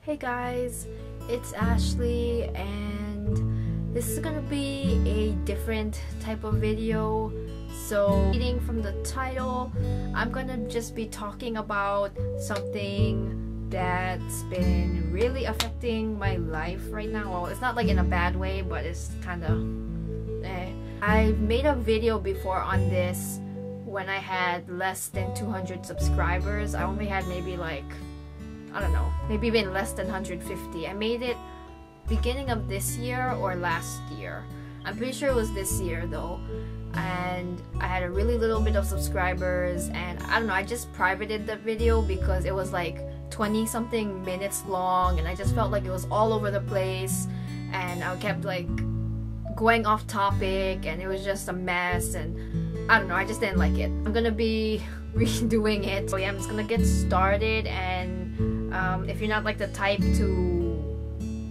Hey guys, it's Ashley and this is gonna be a different type of video. So, reading from the title, I'm gonna just be talking about something that's been really affecting my life right now. Well, it's not like in a bad way, but it's kinda I've made a video before on this when I had less than 200 subscribers. I only had maybe like, I don't know, maybe even less than 150. I made it beginning of this year or last year. I'm pretty sure it was this year though. And I had a really little bit of subscribers, and I don't know, I just privated the video because it was like 20 something minutes long and I just felt like it was all over the place and I kept like going off topic and it was just a mess, and I don't know, I just didn't like it. I'm gonna be redoing it. So yeah, I'm just gonna get started, and if you're not like the type to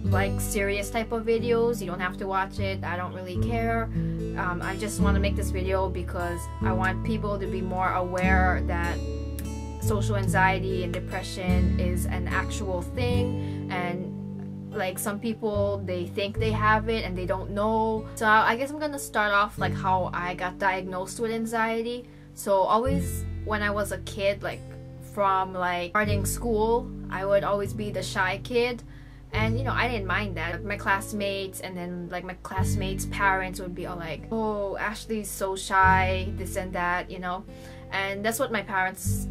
like serious type of videos, you don't have to watch it. I don't really care. I just want to make this video because I want people to be more aware that social anxiety and depression is an actual thing, and like some people, they think they have it and they don't know. So I guess I'm gonna start off like how I got diagnosed with anxiety. So always when I was a kid, like from like starting school, I would always be the shy kid, and you know, I didn't mind that. Like, my classmates and then like my classmates' parents would be all like, oh, Ashley's so shy, this and that, you know. And that's what my parents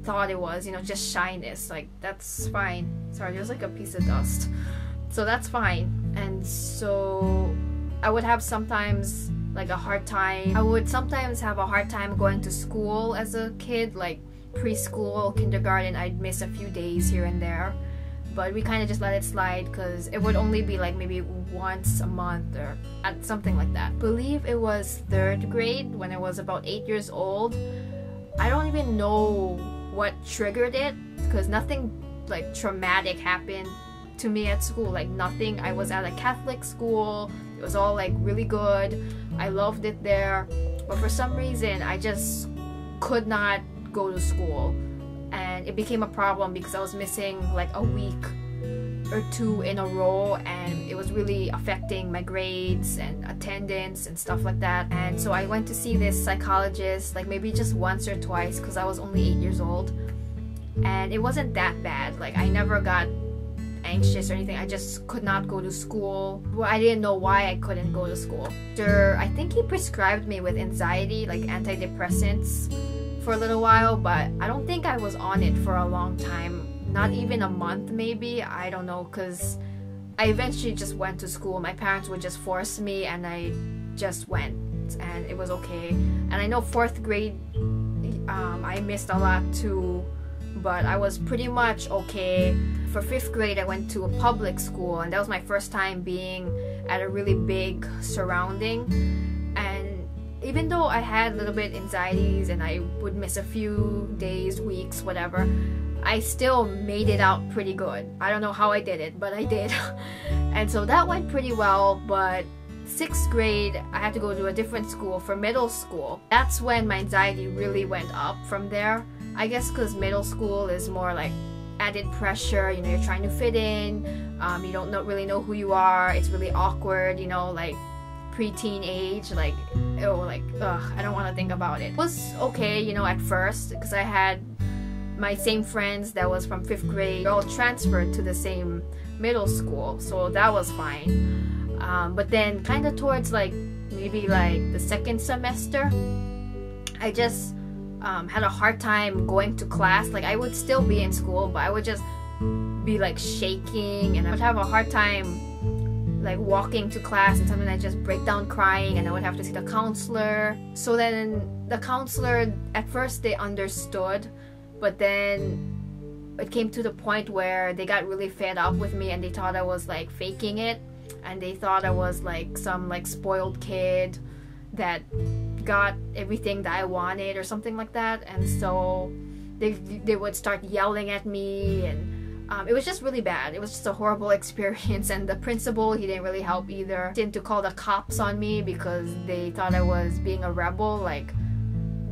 thought it was, you know, just shyness. Like, that's fine. Sorry, there's like a piece of dust. So that's fine. And so I would have sometimes like a hard time. I would sometimes have a hard time going to school as a kid, like preschool, kindergarten. I'd miss a few days here and there, but we kind of just let it slide because it would only be like maybe once a month or something like that. I believe it was 3rd grade when I was about 8 years old. I don't even know what triggered it because nothing like traumatic happened to me at school, like nothing. I was at a Catholic school. It was all like really good. I loved it there, but for some reason I just could not go to school, and it became a problem because I was missing like a week or 2 in a row, and it was really affecting my grades and attendance and stuff like that. And so I went to see this psychologist like maybe just once or twice because I was only 8 years old, and it wasn't that bad. Like, I never got anxious or anything. I just could not go to school. Well, I didn't know why I couldn't go to school. I think he prescribed me with anxiety, like antidepressants, for a little while, but I don't think I was on it for a long time. Not even a month maybe, I don't know, because I eventually just went to school. My parents would just force me and I just went, and it was okay. And I know 4th grade I missed a lot too, but I was pretty much okay. For 5th grade I went to a public school, and that was my first time being at a really big surrounding. And even though I had a little bit anxieties and I would miss a few days, weeks, whatever, I still made it out pretty good. I don't know how I did it, but I did. And so that went pretty well. But 6th grade I had to go to a different school for middle school. That's when my anxiety really went up from there. I guess because middle school is more like added pressure, you know, you're trying to fit in, you don't really know who you are, it's really awkward, you know, like preteen age, like, oh, like, ugh, I don't want to think about it. It was okay, you know, at first, because I had my same friends that was from 5th grade, all transferred to the same middle school, so that was fine. But then kind of towards like maybe like the 2nd semester, I just had a hard time going to class. Like, I would still be in school, but I would just be like shaking, and I would have a hard time like walking to class, and sometimes I'd just break down crying, and I would have to see the counselor. So then the counselor, at first they understood, but then it came to the point where they got really fed up with me, and they thought I was like faking it, and they thought I was like some like spoiled kid that got everything that I wanted or something like that. And so they would start yelling at me, and it was just really bad. It was just a horrible experience. And the principal, he didn't really help either. Didn't to call the cops on me because they thought I was being a rebel. Like,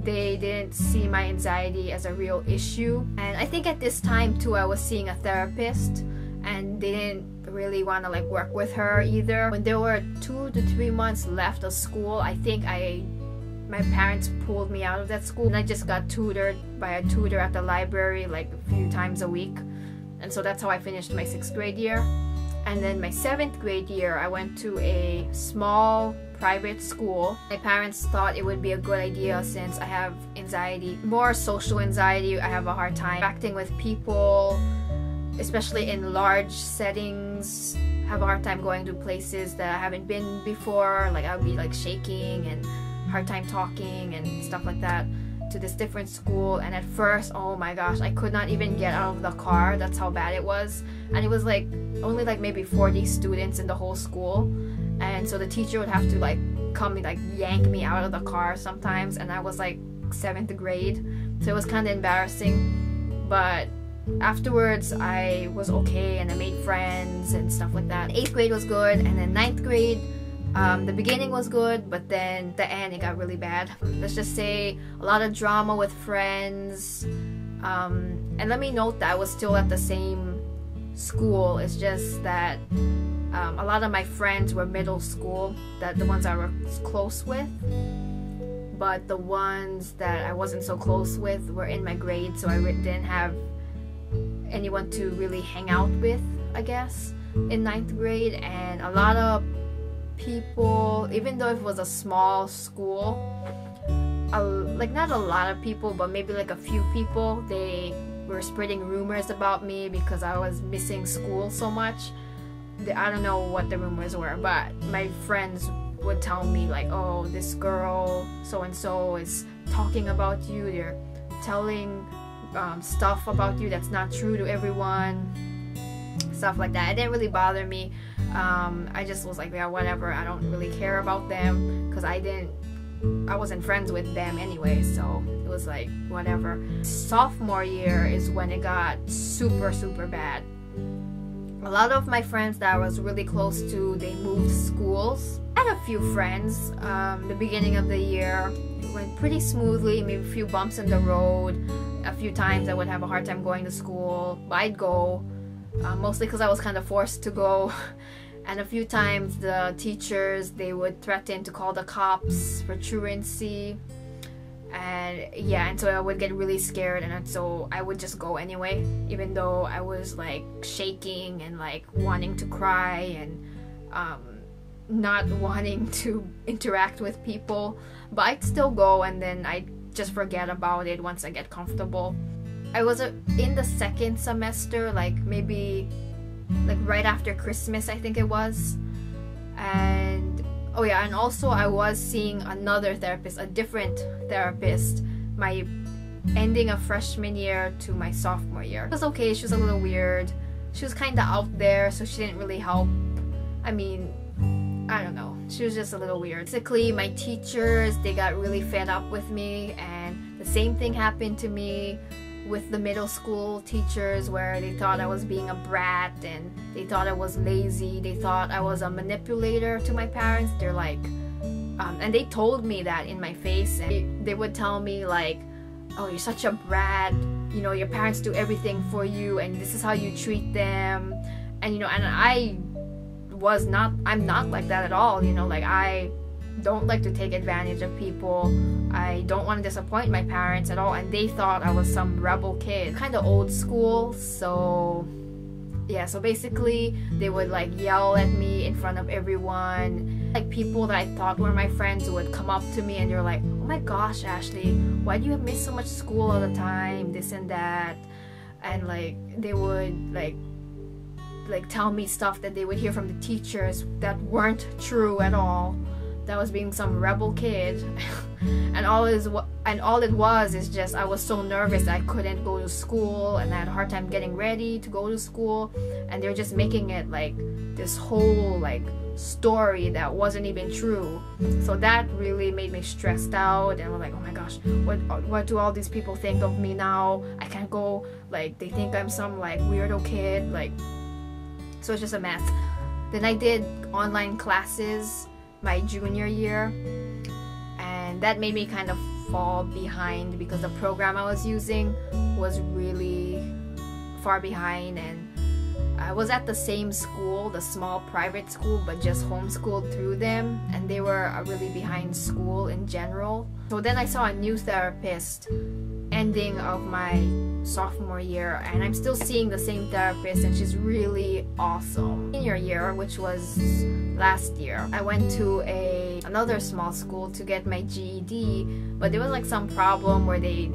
they didn't see my anxiety as a real issue. And I think at this time too, I was seeing a therapist, and they didn't really want to like work with her either. When there were 2 to 3 months left of school, I think my parents pulled me out of that school, and I just got tutored by a tutor at the library like a few times a week. And so that's how I finished my 6th grade year. And then my 7th grade year, I went to a small private school. My parents thought it would be a good idea since I have anxiety, more social anxiety. I have a hard time interacting with people, especially in large settings. I have a hard time going to places that I haven't been before. Like I would be like shaking and hard time talking and stuff like that to this different school. And at first, oh my gosh, I could not even get out of the car. That's how bad it was. And it was like only like maybe 40 students in the whole school, and so the teacher would have to like come and like yank me out of the car sometimes, and I was like 7th grade, so it was kind of embarrassing. But afterwards I was okay and I made friends and stuff like that. 8th grade was good, and then 9th grade, the beginning was good, but then the end it got really bad. Let's just say a lot of drama with friends, and let me note that I was still at the same school. It's just that a lot of my friends were middle school, that the ones I was close with, but the ones that I wasn't so close with were in my grade, so I didn't have anyone to really hang out with, I guess, in 9th grade. And a lot of people, even though it was a small school, like not a lot of people, but maybe like a few people, they were spreading rumors about me because I was missing school so much. I don't know what the rumors were, but my friends would tell me like, oh, this girl so and so is talking about you, they're telling stuff about you that's not true to everyone, stuff like that. It didn't really bother me. I just was like, yeah, whatever, I don't really care about them, because I wasn't friends with them anyway, so it was like whatever. Sophomore year is when it got super bad. A lot of my friends that I was really close to, they moved schools. I had a few friends. The beginning of the year it went pretty smoothly, maybe a few bumps in the road. A few times I would have a hard time going to school, but I'd go, mostly because I was kind of forced to go. And a few times the teachers, they would threaten to call the cops for truancy, and yeah, and so I would get really scared, and so I would just go anyway, even though I was like shaking and like wanting to cry and not wanting to interact with people, but I'd still go, and then I'd just forget about it once I get comfortable. I was in the 2nd semester, like maybe like right after Christmas, I think it was. And oh yeah, and also I was seeing another therapist, a different therapist, my ending of freshman year to my sophomore year. It was okay, she was a little weird. She was kind of out there, so she didn't really help. I mean, I don't know, she was just a little weird. Basically, my teachers, they got really fed up with me, and the same thing happened to me with the middle school teachers, where they thought I was being a brat, and they thought I was lazy, they thought I was a manipulator to my parents. They're like, and they told me that in my face, and they would tell me like, oh, you're such a brat, you know, your parents do everything for you, and this is how you treat them. And you know, and I'm not like that at all, you know, like I don't like to take advantage of people. I don't want to disappoint my parents at all, and they thought I was some rebel kid, kind of old school. So yeah, so basically they would like yell at me in front of everyone. Like people that I thought were my friends would come up to me and they're like, oh my gosh, Ashley, why do you miss so much school all the time, this and that. And like they would like tell me stuff that they would hear from the teachers that weren't true at all, that I was being some rebel kid. and all it was is just I was so nervous that I couldn't go to school, and I had a hard time getting ready to go to school, and they're just making it like this whole like story that wasn't even true. So that really made me stressed out, and I was like, oh my gosh, what do all these people think of me now? I can't go, like they think I'm some like weirdo kid, like. So it's just a mess. Then I did online classes my junior year, and that made me kind of fall behind because the program I was using was really far behind, and I was at the same school, the small private school, but just homeschooled through them, and they were really behind school in general. So then I saw a new therapist ending of my sophomore year, and I'm still seeing the same therapist, and she's really awesome. Senior year, which was last year, I went to another small school to get my GED, but there was like some problem where they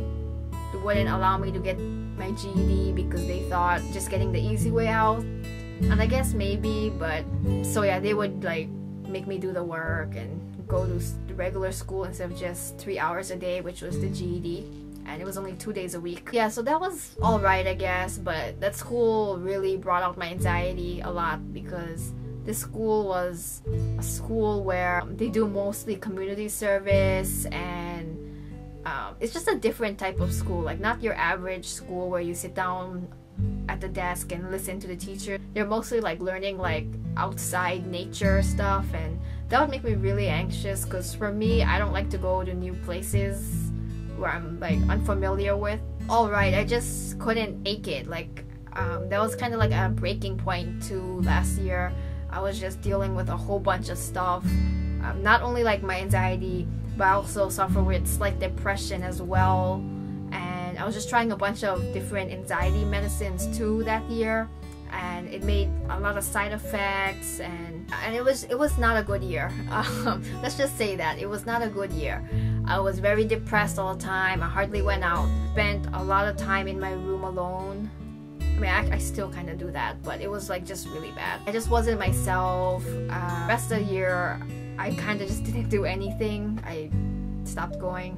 wouldn't allow me to get my GED because they thought just getting the easy way out, and I guess maybe, but so yeah, they would like make me do the work and go to the regular school instead of just 3 hours a day, which was the GED, and it was only 2 days a week. Yeah, so that was alright, I guess, but that school really brought out my anxiety a lot because this school was a school where they do mostly community service, and it's just a different type of school, like not your average school where you sit down at the desk and listen to the teacher. They're mostly like learning like outside nature stuff, and that would make me really anxious because for me, I don't like to go to new places where I'm like unfamiliar with. Alright, I just couldn't make it. Like that was kind of like a breaking point to last year. I was just dealing with a whole bunch of stuff, not only like my anxiety, but I also suffer with slight depression as well, and I was just trying a bunch of different anxiety medicines too that year, and it made a lot of side effects, and it was not a good year. Let's just say that it was not a good year. I was very depressed all the time. I hardly went out. Spent a lot of time in my room alone. I mean, I still kind of do that, but it was like just really bad. I just wasn't myself. Rest of the year, I kind of just didn't do anything. I stopped going,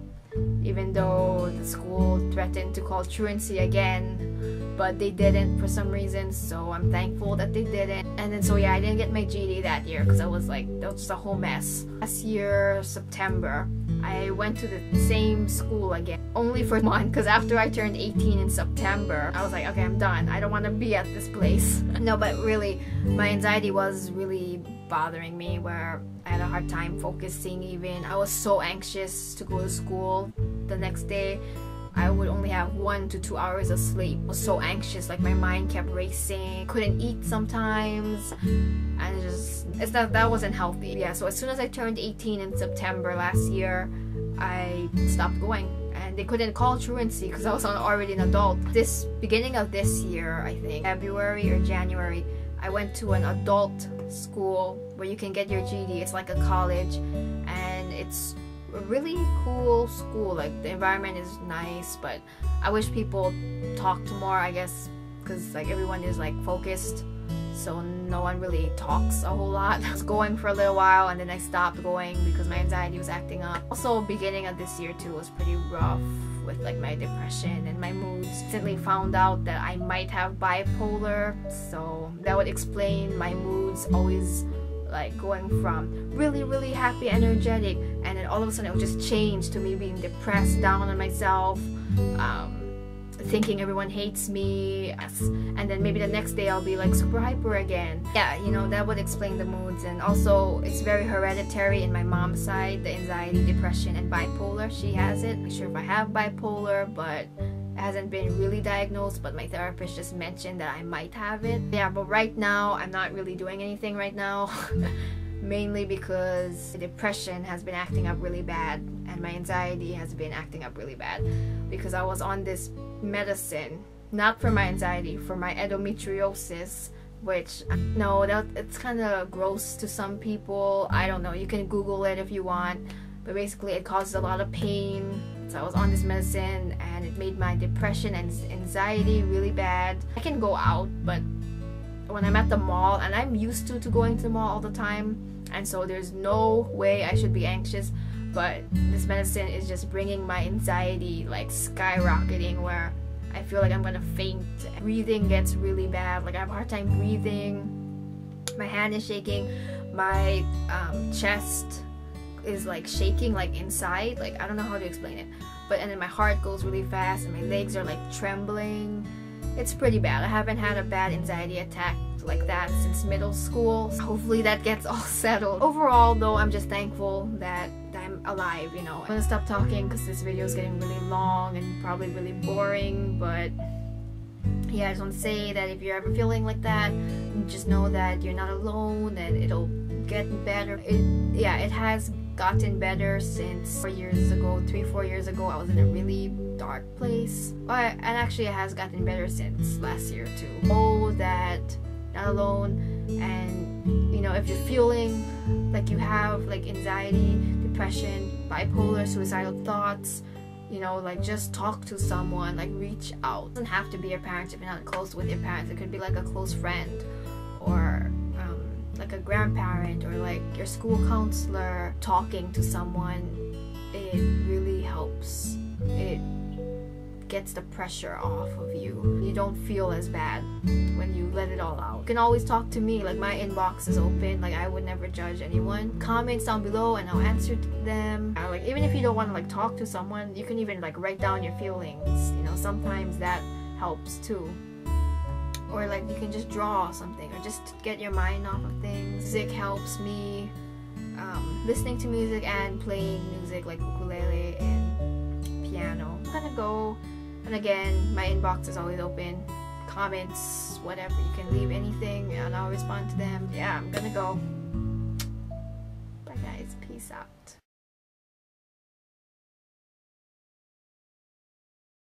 even though the school threatened to call truancy again, but they didn't for some reason, so I'm thankful that they didn't. And then so yeah, I didn't get my GED that year because I was like, that was just a whole mess. Last year, September, I went to the same school again, only for a month, because after I turned 18 in September, I was like, okay, I'm done. I don't want to be at this place. No, but really, my anxiety was really bothering me, where I had a hard time focusing even. I was so anxious to go to school the next day. I would only have 1 to 2 hours of sleep. I was so anxious, like my mind kept racing. Couldn't eat sometimes, and that wasn't healthy. Yeah, so as soon as I turned 18 in September last year, I stopped going, and they couldn't call truancy because I was already an adult. This beginning of this year, I think February or January, I went to an adult school where you can get your GED. It's like a college, and it's a really cool school. Like the environment is nice, but I wish people talked more, I guess, because like everyone is like focused, so no one really talks a whole lot. I was going for a little while, and then I stopped going because my anxiety was acting up. Also, beginning of this year too was pretty rough with like my depression and my moods. Recently found out that I might have bipolar, so that would explain my moods always like going from really happy, energetic, and then all of a sudden it would just change to me being depressed, down on myself, thinking everyone hates me, and then maybe the next day I'll be like super hyper again. Yeah, you know, that would explain the moods. And also it's very hereditary in my mom's side, the anxiety, depression, and bipolar. She has it. I'm not sure if I have bipolar, but it hasn't been really diagnosed, but my therapist just mentioned that I might have it. Yeah, but right now I'm not really doing anything right now. Mainly because the depression has been acting up really bad, and my anxiety has been acting up really bad because I was on this medicine, not for my anxiety, for my endometriosis, which, no, it's kind of gross to some people. I don't know, you can Google it if you want, but basically it causes a lot of pain. So I was on this medicine, and it made my depression and anxiety really bad. I can go out, but when I'm at the mall, and I'm used to going to the mall all the time, and so there's no way I should be anxious, but this medicine is just bringing my anxiety like skyrocketing, where I feel like I'm gonna faint. Breathing gets really bad, like I have a hard time breathing, my hand is shaking, my chest is like shaking, like inside, like I don't know how to explain it, but and then my heart goes really fast, and my legs are like trembling. It's pretty bad. I haven't had a bad anxiety attack like that since middle school. Hopefully that gets all settled. Overall though, I'm just thankful that I'm alive, you know. I'm gonna stop talking because this video is getting really long and probably really boring, but yeah, I just want to say that if you're ever feeling like that, just know that you're not alone and it'll get better. It has gotten better since 4 years ago, 3-4 years ago. I was in a really dark place, and actually it has gotten better since last year too. Know that you're not alone, and you know, if you're feeling like you have like anxiety, depression, bipolar, suicidal thoughts, you know, like just talk to someone, like reach out. It doesn't have to be your parents if you're not close with your parents. It could be like a close friend, or like a grandparent, or like your school counselor. Talking to someone, it really helps. It gets the pressure off of you. You don't feel as bad when you let it all out. You can always talk to me, like my inbox is open, like I would never judge anyone. Comments down below and I'll answer them. Like even if you don't want to like talk to someone, you can even like write down your feelings, you know, sometimes that helps too. Or like you can just draw something, or just get your mind off of things. Music helps me. Listening to music and playing music like ukulele and piano. I'm gonna go, and again, my inbox is always open. Comments, whatever, you can leave anything and I'll respond to them. Yeah, I'm gonna go. Bye guys, peace out.